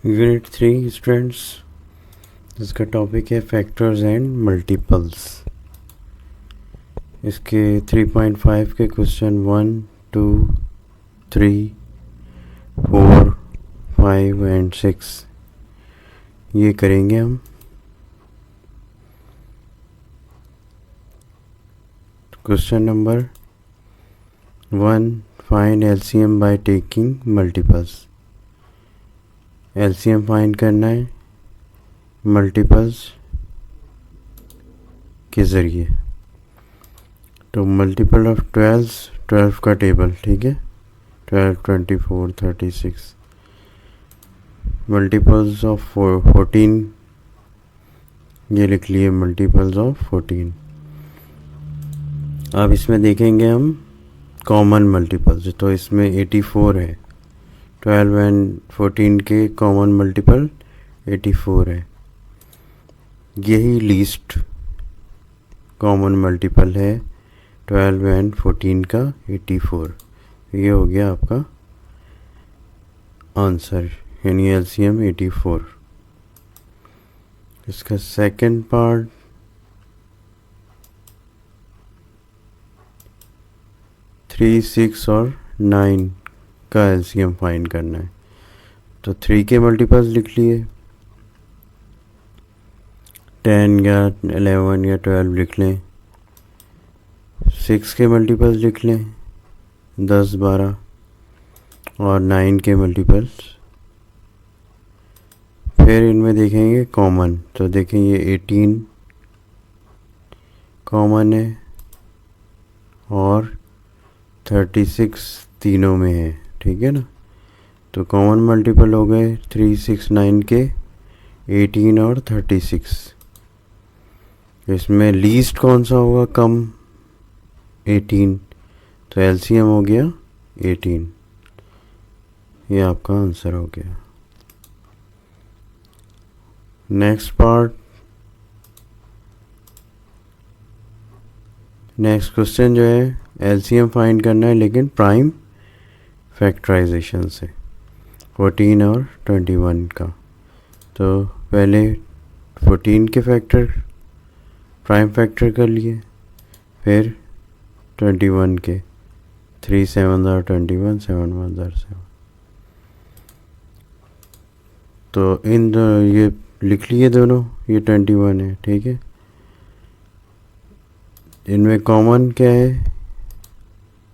Unit 3 students, इसका topic है factors and multiples. इसके 3.5 के क्वेश्चन 1, 2, 3, 4, 5 एंड 6 ये करेंगे हम। Question number 1, find LCM by taking multiples. LCM find करना है मल्टीपल्स के ज़रिए। तो मल्टीपल ऑफ 12 का टेबल, ठीक है, 12, 24, 36। मल्टीपल्स ऑफ 14 ये लिख लिए, मल्टीपल्स ऑफ 14। अब इसमें देखेंगे हम कॉमन मल्टीपल्स। तो इसमें 84 है, 12 एंड 14 के कॉमन मल्टीपल 84 है। यही लीस्ट कॉमन मल्टीपल है 12 एंड 14 का 84। ये हो गया आपका आंसर, यानी एलसीएम 84। इसका सेकंड पार्ट 3, 6 और 9 का एलसीएम फाइंड करना है। तो 3 के मल्टीपल्स लिख लिए, 10 या 11 या 12 लिख लें। 6 के मल्टीपल्स लिख लें, 10, 12 और 9 के मल्टीपल्स। फिर इनमें देखेंगे कॉमन। तो देखें ये 18 कॉमन है और 36 तीनों में है, ठीक है ना। तो कॉमन मल्टीपल हो गए 3, 6, 9 के 18 और 36। इसमें लीस्ट कौन सा होगा कम? 18। तो एलसीएम हो गया 18। ये आपका आंसर हो गया। नेक्स्ट पार्ट, नेक्स्ट क्वेश्चन जो है एलसीएम फाइंड करना है, लेकिन प्राइम फैक्टराइजेशन से 14 और 21 का। तो पहले 14 के फैक्टर प्राइम फैक्टर कर लिए, फिर 21 के 3, 7 और 21, 7 1 7। तो इन ये लिख लिए दोनों, ये 21 है, ठीक है। इनमें कॉमन क्या है?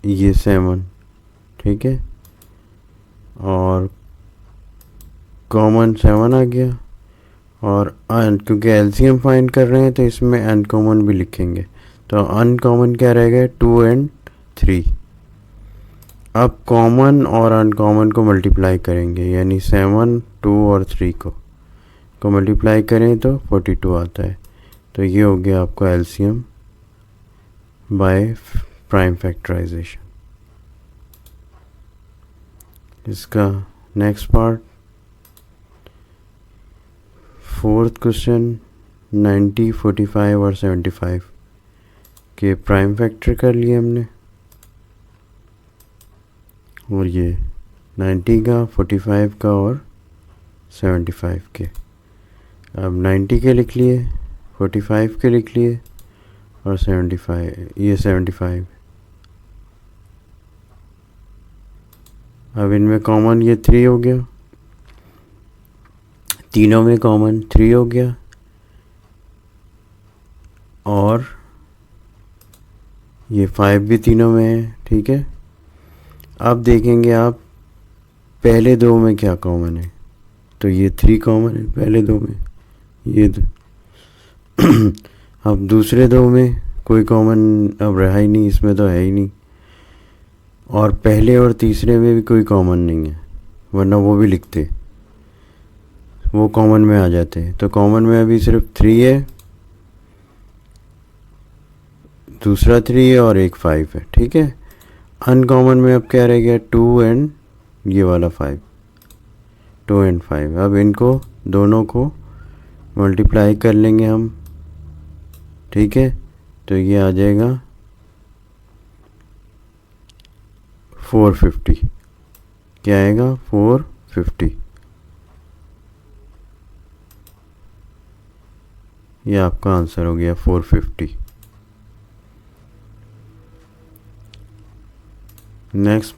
ये 7, ठीक है, और कॉमन 7 आ गया। और क्योंकि एलसीएम फाइंड कर रहे हैं तो इसमें अनकॉमन भी लिखेंगे। तो अनकॉमन क्या रहेगा? 2 एंड 3। अब कॉमन और अनकॉमन को मल्टीप्लाई करेंगे, यानी 7, 2 और 3 को मल्टीप्लाई करें तो 42 आता है। तो ये हो गया आपका एलसीएम बाय प्राइम फैक्टराइजेशन। इसका नेक्स्ट पार्ट, फोर्थ क्वेश्चन 90, 45 और 75 के प्राइम फैक्टर कर लिए हमने। और ये 90 का, 45 का और 75 के। अब 90 के लिख लिए, 45 के लिख लिए और 75, ये 75। अब इनमें कॉमन ये 3 हो गया, तीनों में कॉमन 3 हो गया। और ये 5 भी तीनों में है, ठीक है। अब देखेंगे आप पहले दो में क्या कॉमन है। तो ये 3 कॉमन है पहले दो में, ये अब दूसरे दो में कोई कॉमन अब रहा ही नहीं, इसमें तो है ही नहीं। और पहले और तीसरे में भी कोई कॉमन नहीं है, वरना वो भी लिखते, वो कॉमन में आ जाते हैं। तो कॉमन में अभी सिर्फ 3 है, दूसरा 3 है और एक 5 है, ठीक है। अनकॉमन में अब क्या रह गया? 2 एंड ये वाला 5, 2 एंड 5। अब इनको दोनों को मल्टीप्लाई कर लेंगे हम, ठीक है। तो ये आ जाएगा 450। क्या आएगा? 450। ये आपका आंसर हो गया 450। नेक्स्ट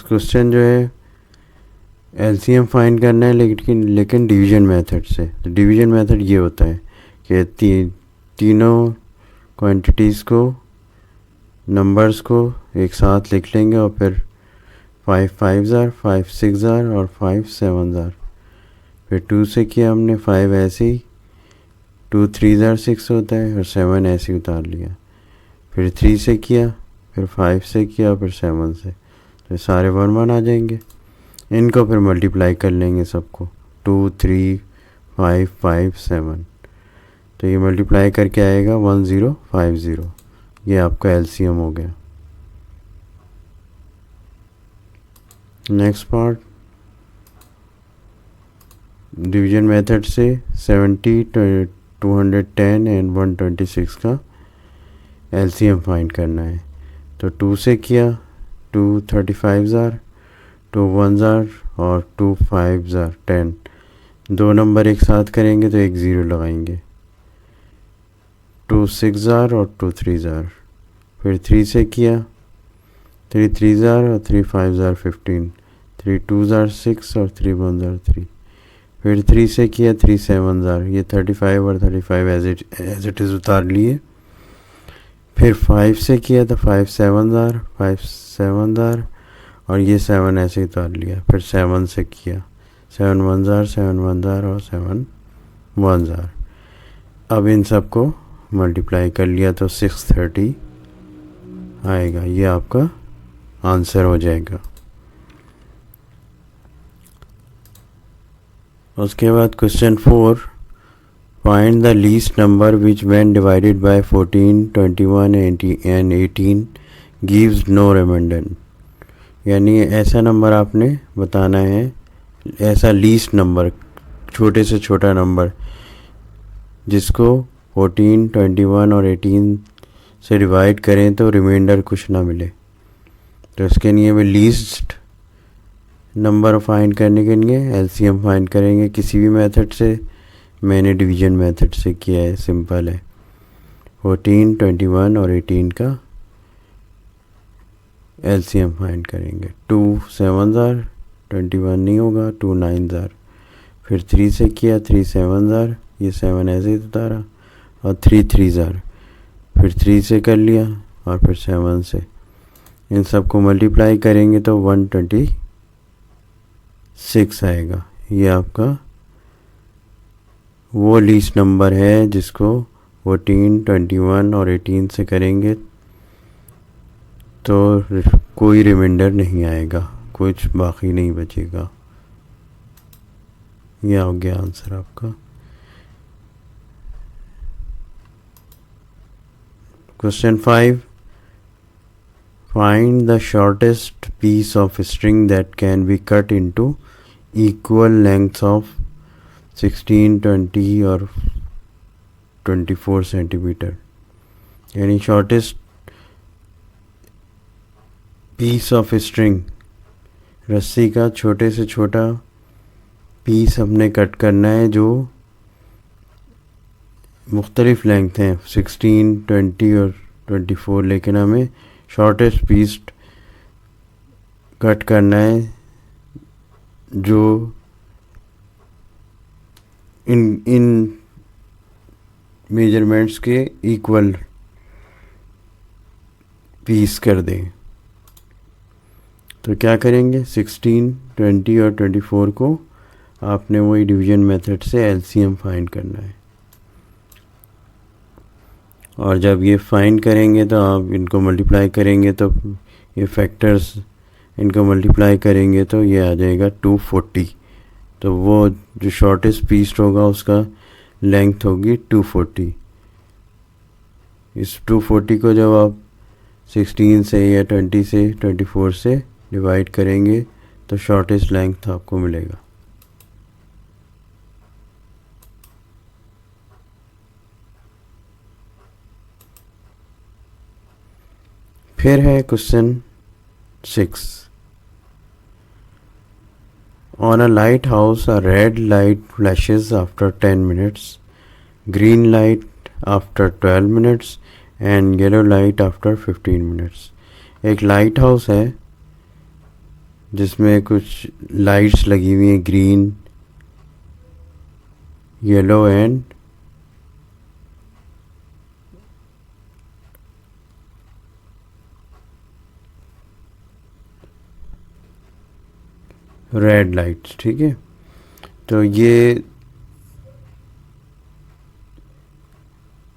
क्वेश्चन जो है एलसीएम फाइंड करना है, लेकिन डिवीजन मेथड से। तो डिवीजन मेथड ये होता है कि तीनों क्वांटिटीज़ को, नंबर्स को एक साथ लिख लेंगे और फिर 5 5 ज़ार, 5 6 ज़ार और 5 7 ज़ार। फिर 2 से किया हमने, 5 ऐसे ही, 2 3 ज़ार 6 होता है और 7 ऐसे ही उतार लिया। फिर 3 से किया, फिर 5 से किया, फिर 7 से। तो सारे 1 1 आ जाएंगे। इनको फिर मल्टीप्लाई कर लेंगे सबको, 2 3 5 5 7। तो ये मल्टीप्लाई करके आएगा 1050। ये आपका एलसीएम हो गया। नेक्स्ट पार्ट, डिवीजन मेथड से 70 210 एंड 126 का एलसीएम फाइंड करना है। तो 2 से किया, 2 35 ज़ार, 2 1 ज़ार और 2 5 ज़ार 10। दो नंबर एक साथ करेंगे तो एक ज़ीरो लगाएंगे। 2 6 ज़ार और 2 3 ज़ार। फिर 3 से किया, 3 3 ज़ार और 3 5 ज़ार 15। 3 2 ज़ार 6 और 3 1 ज़ार 3। फिर 3 से किया, 3 7 ज़ार। ये 35 और 35 एज इट इज़ उतार लिए। फिर 5 से किया तो 5 7 ज़ार, 5 7 ज़ार और ये 7 ऐसे ही उतार लिया। फिर 7 से किया, 7 1 ज़ार, 7 1 ज़ार और 7 1 ज़ार। अब इन सब को मल्टीप्लाई कर लिया तो 630 आएगा। ये आपका आंसर हो जाएगा। उसके बाद question 4, find the least number which when divided by 14 21 and 18 gives no remainder. यानी ऐसा नंबर आपने बताना है, ऐसा लीस्ट नंबर, छोटे से छोटा नंबर जिसको 14 21 और 18 से डिवाइड करें तो रिमाइंडर कुछ ना मिले। तो इसके लिए भी लीस्ट नंबर फाइंड करने के लिए एलसीएम फाइंड करेंगे किसी भी मेथड से। मैंने डिवीजन मेथड से किया है, सिंपल है। 14 21 और 18 का एलसीएम फाइंड करेंगे। 2 7 ज़ार, 21 नहीं होगा, 2 9 ज़ार। फिर 3 से किया, 3 7 ज़ार, ये 7 ऐसे ही उतारा और 3 3 ज़ार। फिर 3 से कर लिया और फिर 7 से। इन सब को मल्टीप्लाई करेंगे तो 126 आएगा। ये आपका वो लीस्ट नंबर है जिसको 14 21 और 18 से करेंगे तो कोई रिमाइंडर नहीं आएगा, कुछ बाकी नहीं बचेगा। यह हो गया आंसर आपका। Question 5, find the shortest piece of string that can be cut into equal lengths of 16 20 और 24 सेंटीमीटर। यानी शॉर्टेस्ट पीस ऑफ स्ट्रिंग, रस्सी का छोटे से छोटा पीस हमने कट करना है जो मुख्तलिफ लेंथ हैं, 16 20 और 24, लेकिन हमें शॉर्टेस्ट पीस कट करना है जो इन मेजरमेंट्स के इक्वल पीस कर दें। तो क्या करेंगे, 16 20 और 24 को आपने वही डिवीजन मेथड से एलसीएम फाइंड करना है। और जब ये फाइंड करेंगे तो आप इनको मल्टीप्लाई करेंगे तो ये फैक्टर्स, इनको मल्टीप्लाई करेंगे तो ये आ जाएगा 240। तो वो जो शॉर्टेस्ट पीस होगा उसका लेंथ होगी 240। इस 240 को जब आप 16 से या 20 से 24 से डिवाइड करेंगे तो शॉर्टेस्ट लेंथ आपको मिलेगा। फिर है question 6, on a light house a red light flashes after 10 minutes, green light after 12 minutes and yellow light after 15 minutes. एक लाइट हाउस है जिसमें कुछ लाइट्स लगी हुई हैं, green, yellow and red lights, ठीक है। तो ये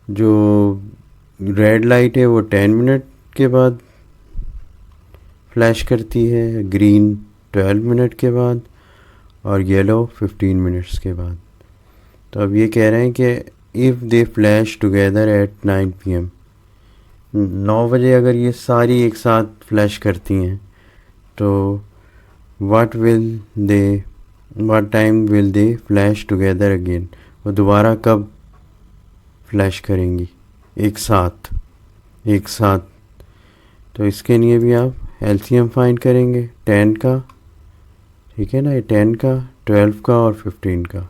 जो रेड लाइट है वो 10 मिनट के बाद फ्लैश करती है, ग्रीन 12 मिनट के बाद और येलो 15 मिनट्स के बाद। तो अब ये कह रहे हैं कि if they flash together at 9 PM, 9 बजे अगर ये सारी एक साथ फ्लैश करती हैं तो what time will they flash together again, वो दोबारा कब फ्लैश करेंगी एक साथ। तो इसके लिए भी आप एलसीएम फाइंड करेंगे 10 का, ठीक है ना, ये 10 का, 12 का और 15 का।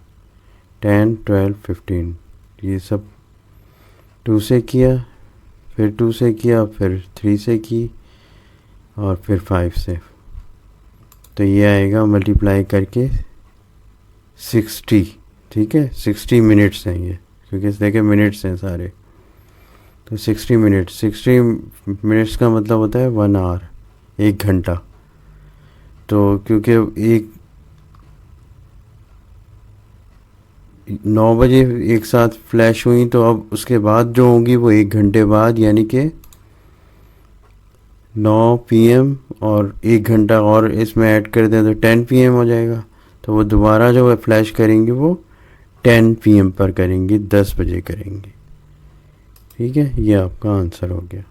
10, 12, 15 ये सब 2 से किया, फिर 2 से किया, फिर 3 से की और फिर 5 से। तो ये आएगा मल्टीप्लाई करके 60, ठीक है। 60 मिनट्स हैं ये, क्योंकि देखिए मिनट्स हैं सारे। तो 60 मिनट्स का मतलब होता है 1 आवर, 1 घंटा। तो क्योंकि 9 बजे एक साथ फ्लैश हुई, तो अब उसके बाद जो होंगी वो 1 घंटे बाद, यानी कि 9 PM और 1 घंटा और इसमें ऐड कर दें तो 10 PM हो जाएगा। तो वो दोबारा जो है फ्लैश करेंगी वो 10 PM पर करेंगी, 10 बजे करेंगी, ठीक है। ये आपका आंसर हो गया।